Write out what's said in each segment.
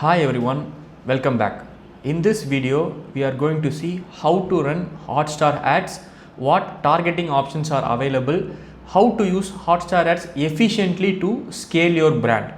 Hi everyone, welcome back. In this video, we are going to see how to run Hotstar ads, what targeting options are available, how to use Hotstar ads efficiently to scale your brand.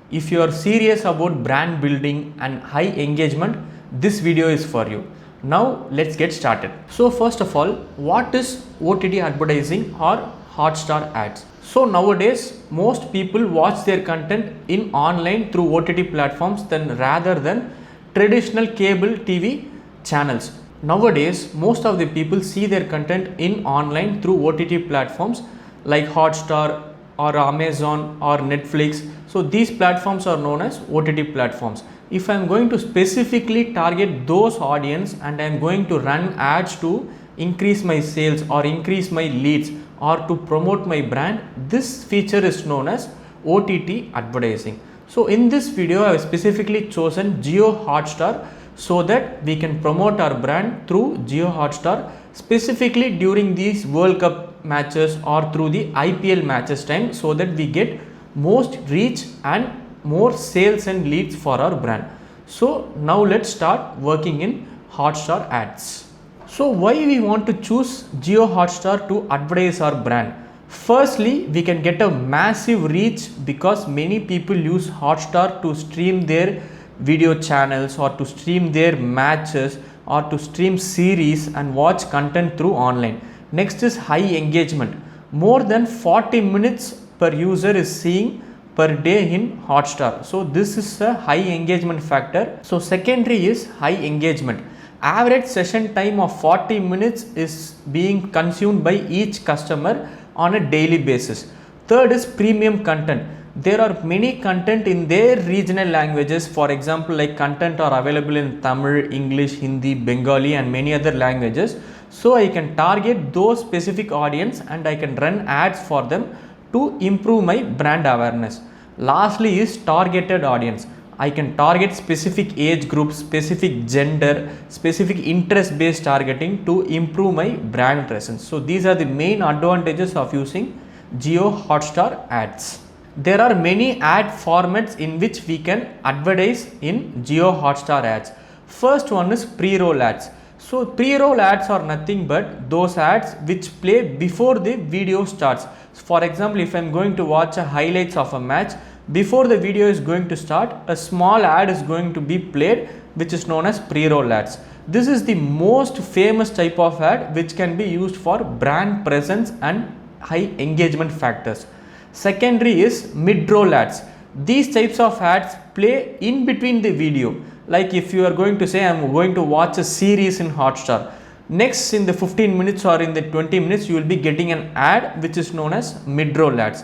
If you are serious about brand building and high engagement, this video is for you. Now let's get started. So first of all, what is OTT advertising or Hotstar ads? So nowadays most people watch their content in online through OTT platforms rather than traditional cable TV channels. Nowadays most of the people see their content in online through OTT platforms like Hotstar or Amazon or Netflix. So these platforms are known as OTT platforms. If I am going to specifically target those audience and I am going to run ads to increase my sales or increase my leads or to promote my brand, this feature is known as OTT advertising. So in this video I have specifically chosen JioHotstar so that we can promote our brand through JioHotstar, specifically during these World Cup matches or through the IPL matches time, so that we get most reach and more sales and leads for our brand. So now let's start working in Hotstar ads. So why we want to choose JioHotstar to advertise our brand? Firstly, we can get a massive reach because many people use Hotstar to stream their video channels or to stream their matches or to stream series and watch content through online. Next is high engagement. More than 40 minutes per user is seeing per day in Hotstar. So this is a high engagement factor. So secondary is high engagement. Average session time of 40 minutes is being consumed by each customer on a daily basis. Third is premium content. There are many content in their regional languages. For example, like content are available in Tamil, English, Hindi, Bengali and many other languages. So I can target those specific audience and I can run ads for them to improve my brand awareness. Lastly is targeted audience. I can target specific age groups, specific gender, specific interest based targeting to improve my brand presence. So these are the main advantages of using JioHotstar ads. There are many ad formats in which we can advertise in JioHotstar ads. First one is pre-roll ads. So pre-roll ads are nothing but those ads which play before the video starts. For example, if I am going to watch a highlights of a match, before the video is going to start, a small ad is going to be played which is known as pre-roll ads. This is the most famous type of ad which can be used for brand presence and high engagement factors. Secondary is mid-roll ads. These types of ads play in between the video. Like if you are going to say I am going to watch a series in Hotstar, next in the 15 minutes or in the 20 minutes you will be getting an ad which is known as mid-roll ads.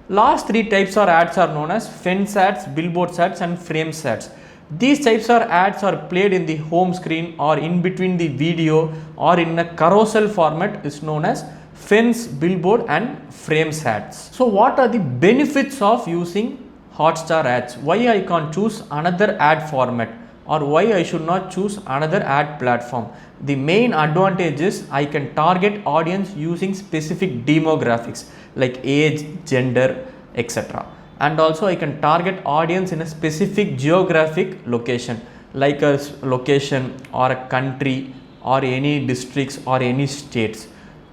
Last three types of ads are known as fence ads, billboard ads and frames ads. These types of ads are played in the home screen or in between the video or in a carousel format is known as fence, billboard and frames ads. So what are the benefits of using Hotstar ads? Why I can't choose another ad format or why I should not choose another ad platform? The main advantage is I can target audience using specific demographics like age, gender, etc. And also I can target audience in a specific geographic location like a location or a country or any districts or any states.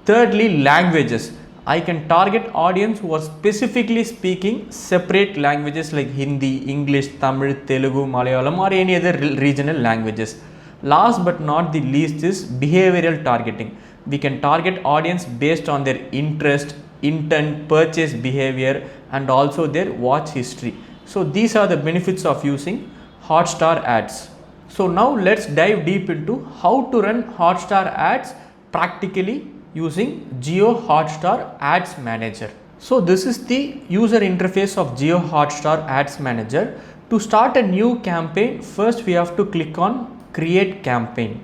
Thirdly, languages. I can target audience who are specifically speaking separate languages like Hindi, English, Tamil, Telugu, Malayalam or any other regional languages. Last but not the least is behavioral targeting. We can target audience based on their interest, intent, purchase behavior and also their watch history. So these are the benefits of using Hotstar ads. So now let's dive deep into how to run Hotstar ads practically using JioHotstar Ads Manager. So this is the user interface of JioHotstar Ads Manager. To start a new campaign, first we have to click on create campaign.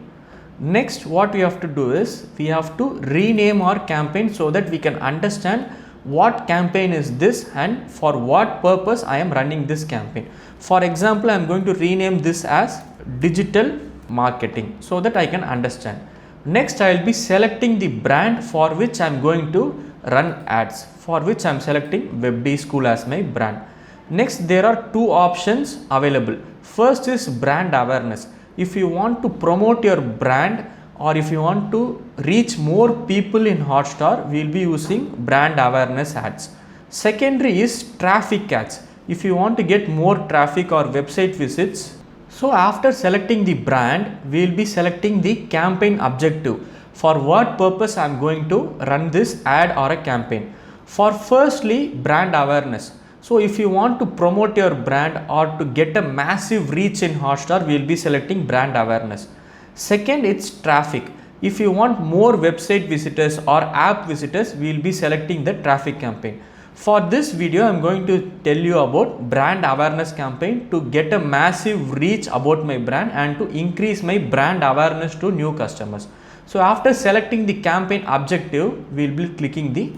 Next what we have to do is we have to rename our campaign so that we can understand what campaign is this and for what purpose I am running this campaign. For example, I am going to rename this as digital marketing so that I can understand. Next I will be selecting the brand for which I am going to run ads, for which I am selecting WebD School as my brand. Next, there are two options available. First is brand awareness. If you want to promote your brand or if you want to reach more people in Hotstar, we will be using brand awareness ads. Secondary is traffic ads. If you want to get more traffic or website visits, so after selecting the brand, we will be selecting the campaign objective. For what purpose I am going to run this ad or a campaign. For firstly, brand awareness. So if you want to promote your brand or to get a massive reach in Hotstar, we will be selecting brand awareness. Second, it's traffic. If you want more website visitors or app visitors, we will be selecting the traffic campaign. For this video, I am going to tell you about brand awareness campaign to get a massive reach about my brand and to increase my brand awareness to new customers. So after selecting the campaign objective, we will be clicking the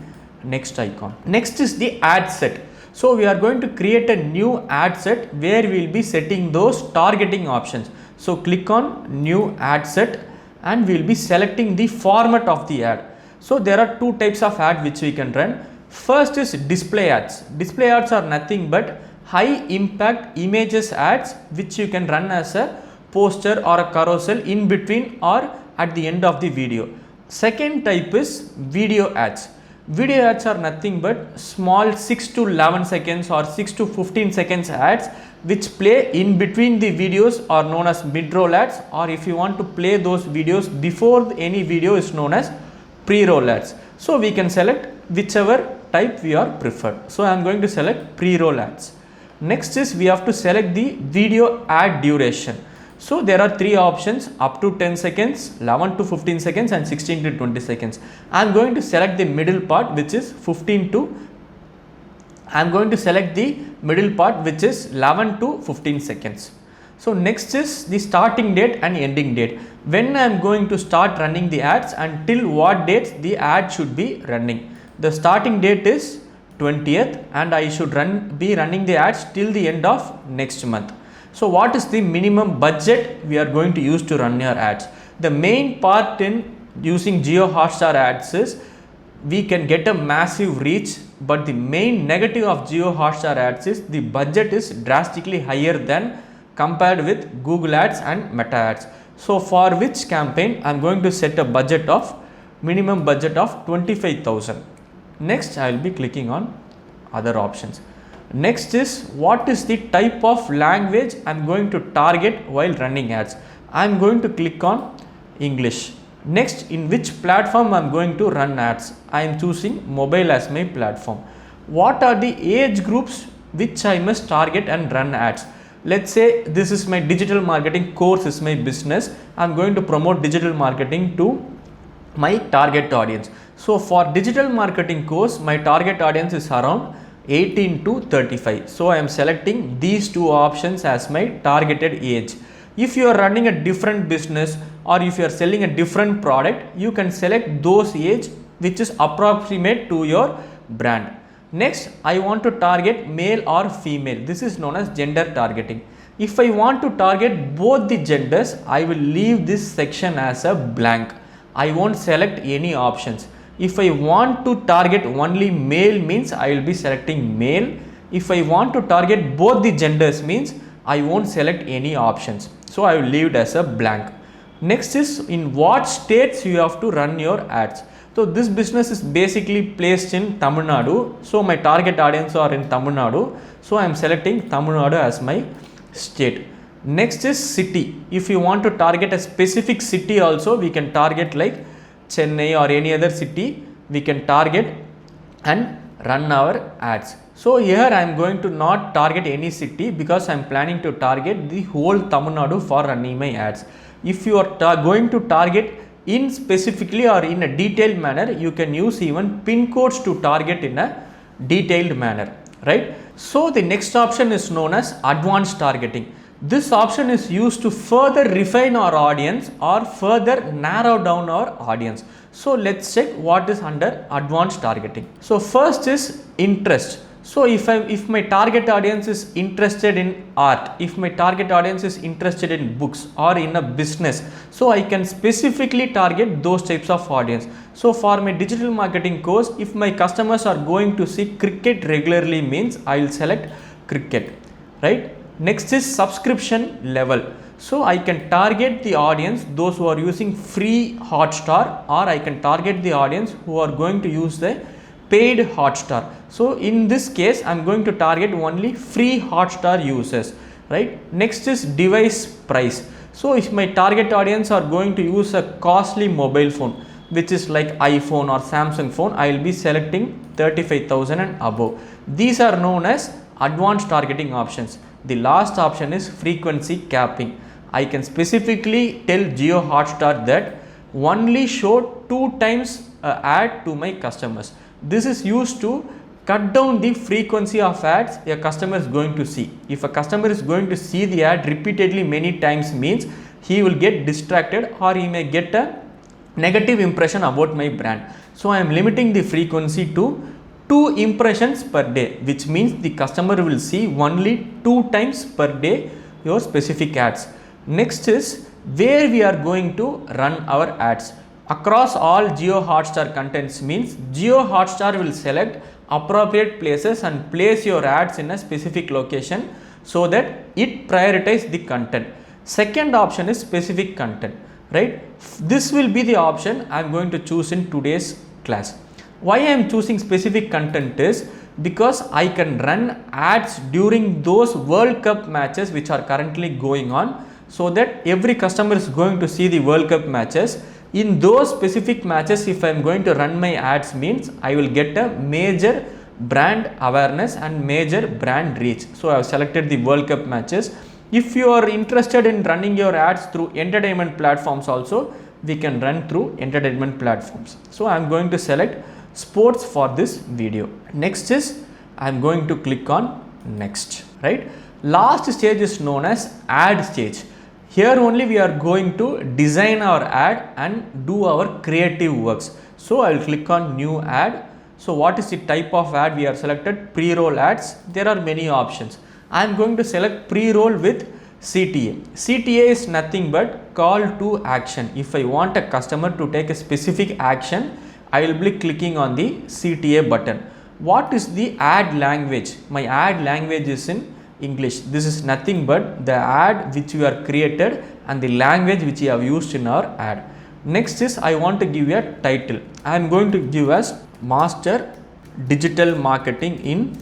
next icon. Next is the ad set. So we are going to create a new ad set where we will be setting those targeting options. So click on new ad set and we will be selecting the format of the ad. So there are two types of ad which we can run. First is display ads. Display ads are nothing but high impact images ads which you can run as a poster or a carousel in between or at the end of the video. Second type is video ads. Video ads are nothing but small 6 to 11 seconds or 6 to 15 seconds ads which play in between the videos are known as mid-roll ads, or if you want to play those videos before any video is known as pre-roll ads. So we can select whichever type we are preferred. So I am going to select pre-roll ads. Next is we have to select the video ad duration. So there are three options: up to 10 seconds, 11 to 15 seconds and 16 to 20 seconds. I am going to select the middle part which is 11 to 15 seconds. So next is the starting date and ending date. When I am going to start running the ads and till what dates the ad should be running. The starting date is 20th and I should be running the ads till the end of next month. So what is the minimum budget we are going to use to run your ads? The main part in using JioHotstar ads is we can get a massive reach, but the main negative of JioHotstar ads is the budget is drastically higher than compared with Google ads and Meta ads. So for which campaign I am going to set a budget of minimum budget of 25,000. Next I will be clicking on other options. Next is what is the type of language I am going to target while running ads. I am going to click on English. Next, in which platform I am going to run ads. I am choosing mobile as my platform. What are the age groups which I must target and run ads? Let's say this is my digital marketing course is my business. I am going to promote digital marketing to my target audience. So for digital marketing course, my target audience is around 18 to 35. So I am selecting these two options as my targeted age. If you are running a different business or if you are selling a different product, you can select those age which is approximate to your brand. Next, I want to target male or female. This is known as gender targeting. If I want to target both the genders, I will leave this section as a blank. I won't select any options. If I want to target only male means I will be selecting male. If I want to target both the genders means I won't select any options. So I will leave it as a blank. Next is in what states you have to run your ads. So this business is basically placed in Tamil Nadu. So my target audience are in Tamil Nadu. So I am selecting Tamil Nadu as my state. Next is city. If you want to target a specific city also, we can target like Chennai or any other city, we can target and run our ads. So here I am going to not target any city because I am planning to target the whole Tamil Nadu for running my ads. If you are going to target in specifically or in a detailed manner, you can use even pin codes to target in a detailed manner, right? So the next option is known as advanced targeting. This option is used to further refine our audience or further narrow down our audience. So let's check what is under advanced targeting. So first is interest. So if my target audience is interested in art, if my target audience is interested in books or in a business, so I can specifically target those types of audience. So for my digital marketing course, if my customers are going to see cricket regularly means I will select cricket, right? Next is subscription level. So I can target the audience, those who are using free Hotstar, or I can target the audience who are going to use the paid Hotstar. So in this case, I am going to target only free Hotstar users, right? Next is device price. So if my target audience are going to use a costly mobile phone, which is like iPhone or Samsung phone, I will be selecting 35,000 and above. These are known as advanced targeting options. The last option is frequency capping. I can specifically tell JioHotstar that only show 2 times a ad to my customers. This is used to cut down the frequency of ads a customer is going to see. If a customer is going to see the ad repeatedly many times, means he will get distracted or he may get a negative impression about my brand. So I am limiting the frequency to 2 impressions per day, which means the customer will see only 2 times per day your specific ads. Next is where we are going to run our ads. Across all JioHotstar contents, means JioHotstar will select appropriate places and place your ads in a specific location so that it prioritize the content. Second option is specific content, right? This will be the option I am going to choose in today's class. Why I am choosing specific content is because I can run ads during those World Cup matches which are currently going on, so that every customer is going to see the World Cup matches. In those specific matches, if I am going to run my ads, means I will get a major brand awareness and major brand reach. So I have selected the World Cup matches. If you are interested in running your ads through entertainment platforms also, we can run through entertainment platforms. So I am going to select sports for this video. Next is I am going to click on next, right? Last stage is known as ad stage. Here only we are going to design our ad and do our creative works. So I will click on new ad. So what is the type of ad we are selected? Pre-roll ads. There are many options. I am going to select pre-roll with CTA. CTA is nothing but call to action. If I want a customer to take a specific action, I will be clicking on the CTA button. What is the ad language? My ad language is in English. This is nothing but the ad which we are created and the language which we have used in our ad. Next is I want to give a title. I am going to give as Master Digital Marketing in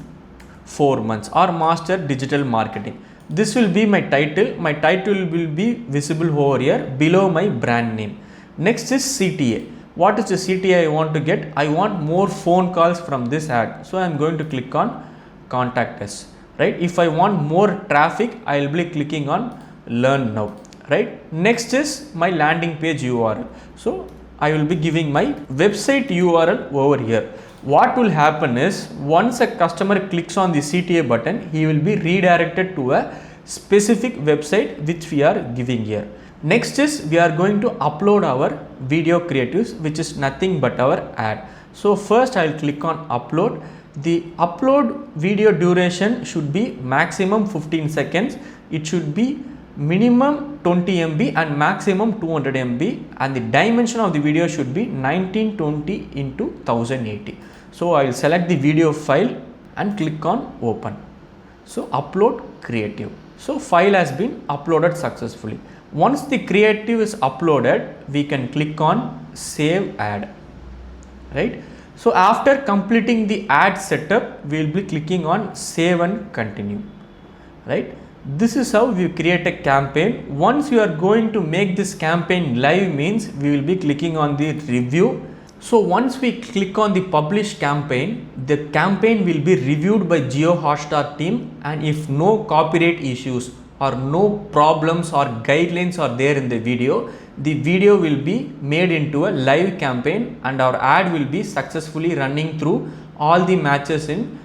4 months or Master Digital Marketing. This will be my title. My title will be visible over here below my brand name. Next is CTA. What is the CTA I want to get? I want more phone calls from this ad. So I am going to click on contact us. Right? If I want more traffic, I will be clicking on learn now. Right? Next is my landing page URL. So I will be giving my website URL over here. What will happen is once a customer clicks on the CTA button, he will be redirected to a specific website which we are giving here. Next is we are going to upload our video creatives, which is nothing but our ad. So first I will click on upload. The upload video duration should be maximum 15 seconds. It should be minimum 20 MB and maximum 200 MB, and the dimension of the video should be 1920 into 1080. So I will select the video file and click on open. So upload creative. So file has been uploaded successfully. Once the creative is uploaded, we can click on save ad, right? So after completing the ad setup, we will be clicking on save and continue, right? This is how we create a campaign. Once you are going to make this campaign live, means we will be clicking on the review. So once we click on the publish campaign, the campaign will be reviewed by JioHotstar team, and if no copyright issues or no problems or guidelines are there in the video will be made into a live campaign and our ad will be successfully running through all the matches in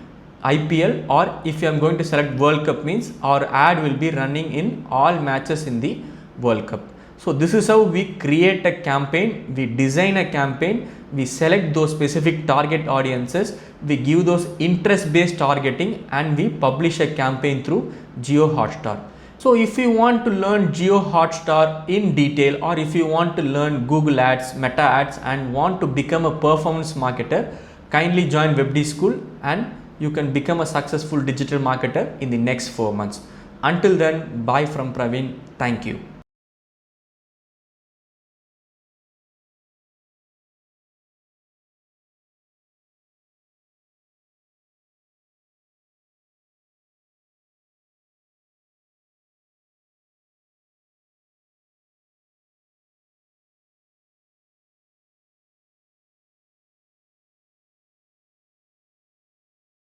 IPL, or if I am going to select World Cup, means our ad will be running in all matches in the World Cup. So this is how we create a campaign, we design a campaign, we select those specific target audiences, we give those interest based targeting, and we publish a campaign through JioHotstar. So if you want to learn JioHotstar in detail, or if you want to learn Google Ads, Meta Ads and want to become a performance marketer, kindly join WebD School and you can become a successful digital marketer in the next 4 months. Until then, bye from Praveen. Thank you.